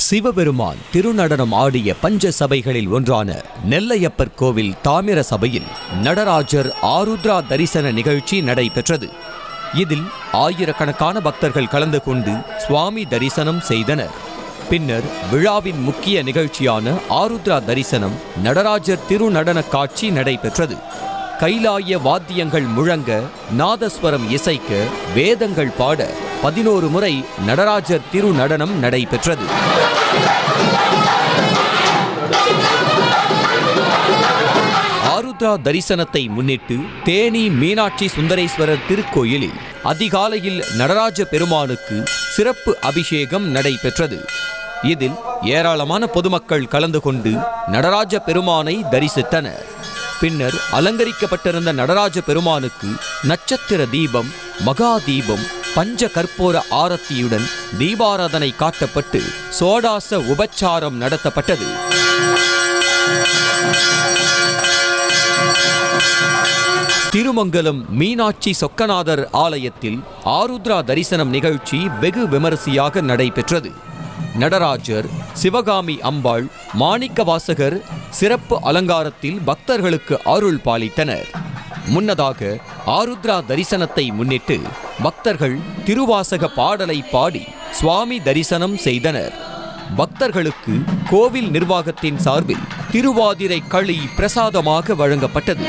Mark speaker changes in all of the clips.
Speaker 1: சிவபெருமான் திருநடனம் ஆடிய பஞ்ச சபைகளில் ஒன்றான நெல்லையப்பர் கோவில் தாமிர சபையில் நடராஜர் ஆருத்ரா தரிசன நிகழ்ச்சி நடைபெற்றது. இதில் ஆயிரக்கணக்கான பக்தர்கள் கலந்து கொண்டு சுவாமி தரிசனம் செய்தனர். பின்னர் விழாவின் முக்கிய நிகழ்ச்சியான ஆருத்ரா தரிசனம் நடராஜர் திருநடன காட்சி நடைபெற்றது. கைலாய வாத்தியங்கள் முழங்க, நாதஸ்வரம் இசைக்க, வேதங்கள் பாட 11 முறை நடராஜர் திருநடனம் நடைபெற்றது. ஆருத்ரா தரிசனத்தை முன்னிட்டு தேனி மீனாட்சி சுந்தரேஸ்வரர் திருக்கோயிலில் அதிகாலையில் நடராஜ பெருமானுக்கு சிறப்பு அபிஷேகம் நடைபெற்றது. இதில் ஏராளமான பொதுமக்கள் கலந்து கொண்டு நடராஜ பெருமானை தரிசித்தனர். பின்னர் அலங்கரிக்கப்பட்டிருந்த நடராஜ பெருமானுக்கு நட்சத்திர தீபம், மகா தீபம், பஞ்ச கற்பூர ஆரத்தியுடன் தீபாராதனை காட்டப்பட்டு சோடாச உபச்சாரம் நடத்தப்பட்டது. திருமங்கலம் மீனாட்சி சொக்கநாதர் ஆலயத்தில் ஆருத்ரா தரிசனம் நிகழ்ச்சி வெகு விமரிசையாக நடைபெற்றது. நடராஜர், சிவகாமி அம்பாள், மாணிக்கவாசகர் சிறப்பு அலங்காரத்தில் பக்தர்களுக்கு அருள் பாலித்தனர். முன்னதாக ஆருத்ரா தரிசனத்தை முன்னிட்டு பக்தர்கள் திருவாசக பாடலை பாடி சுவாமி தரிசனம் செய்தனர். பக்தர்களுக்கு கோவில் நிர்வாகத்தின் சார்பில் திருவாதிரை களி பிரசாதமாக வழங்கப்பட்டது.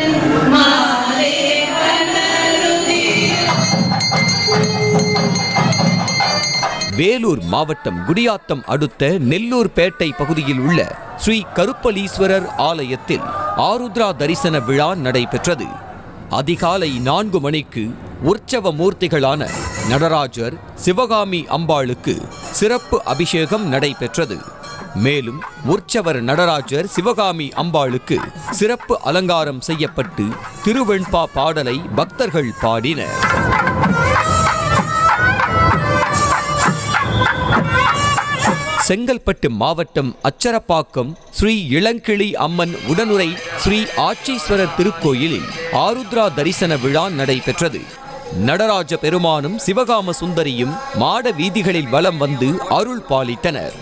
Speaker 1: வேலூர் மாவட்டம் குடியாத்தம் அடுத்த நெல்லூர் பேட்டை பகுதியில் உள்ள ஸ்ரீ கருப்பலீஸ்வரர் ஆலயத்தில் ஆருத்ரா தரிசன விழா நடைபெற்றது. அதிகாலை 4 மணிக்கு உற்சவ மூர்த்திகளான நடராஜர், சிவகாமி அம்பாளுக்கு சிறப்பு அபிஷேகம் நடைபெற்றது. மேலும் உற்சவர் நடராஜர், சிவகாமி அம்பாளுக்கு சிறப்பு அலங்காரம் செய்யப்பட்டு திருவெண்பா பாடலை பக்தர்கள் பாடினர். செங்கல்பட்டு மாவட்டம் அச்சரப்பாக்கம் ஸ்ரீ இளங்கிளி அம்மன் உடனுரை ஸ்ரீ ஆட்சீஸ்வரர் திருக்கோயிலில் ஆருத்ரா தரிசன விழா நடைபெற்றது. நடராஜ பெருமானும் சிவகாம சுந்தரியும் மாட வீதிகளில் வலம் வந்து அருள் பாலித்தனர்.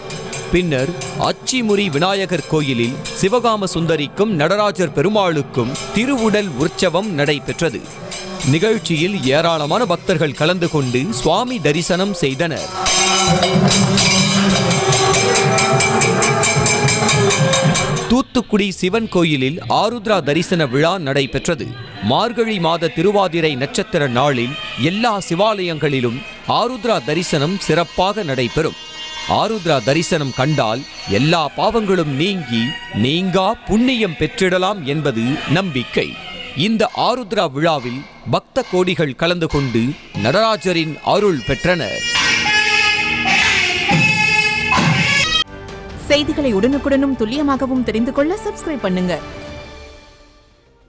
Speaker 1: பின்னர் அச்சிமுறி விநாயகர் கோயிலில் சிவகாம சுந்தரிக்கும் நடராஜர் பெருமாளுக்கும் திருவுடல் உற்சவம் நடைபெற்றது. நிகழ்ச்சியில் ஏராளமான பக்தர்கள் கலந்து கொண்டு சுவாமி தரிசனம் செய்தனர். தூத்துக்குடி சிவன் கோயிலில் ஆருத்ரா தரிசன விழா நடைபெற்றது. மார்கழி மாத திருவாதிரை நட்சத்திர நாளில் எல்லா சிவாலயங்களிலும் ஆருத்ரா தரிசனம் சிறப்பாக நடைபெறும். ஆருத்ரா தரிசனம் கண்டால் எல்லா பாவங்களும் நீங்கி நீங்கா புண்ணியம் பெற்றிடலாம் என்பது நம்பிக்கை. இந்த ஆருத்ரா விழாவில் பக்த கோடிகள் கலந்து கொண்டு நடராஜரின் அருள் பெற்றனர்.
Speaker 2: செய்திகளை உடனுக்குடனும் துல்லியமாகவும் தெரிந்து கொள்ள சப்ஸ்கிரைப் பண்ணுங்க.